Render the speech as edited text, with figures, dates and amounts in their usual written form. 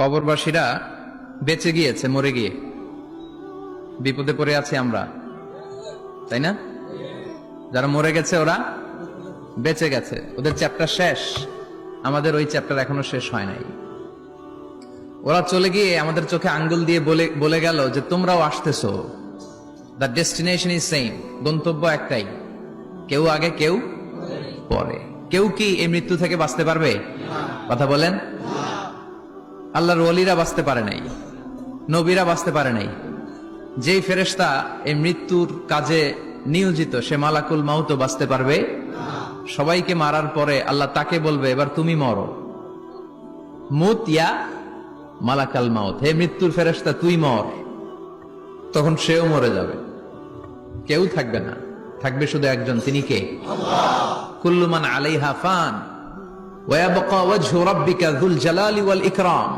কবরবাসীরা বেঁচে গিয়েছে মরে গিয়ে, বিপদে পড়ে আছি আমরা, তাই না? যারা মরে গেছে ওরা বেঁচে গেছে, ওদের চ্যাপ্টার শেষ, আমাদের ওই চ্যাপ্টার এখনো শেষ হয় নাই। ওরা চলে গিয়ে আমাদের চোখে আঙ্গুল দিয়ে বলে গেল যে তোমরাও আসতেছো, দ্য ডেস্টিনেশন ইজ সেম, গন্তব্য একটাই, কেউ আগে কেউ পরে। কেউ কি এই মৃত্যু থেকে বাঁচতে পারবে? কথা বলেন। আল্লাহর ওলিরা বাঁচতে পারে নাই, নবীরা বাঁচতে পারে নাই। যেই ফেরেশতা এই মৃত্যুর কাজে নিয়োজিত সে মালাকুল মাউতও বাঁচতে পারবে? সবাইকে মারার পরে আল্লাহ তাকে বলবে এবার তুমি মরো, মুত ইয়া মালাকাল মাউত, হে মৃত্যুর ফেরেশতা তুই মর। তখন সেও মরে যাবে, কেউ থাকবে না, থাকবে শুধু একজন, তিনি কে? কুল্লু মান আলাইহা ফান ওয়া ইয়াবকা ওয়াজহু রাব্বিকা যুল জালালি ওয়াল ইকরাম।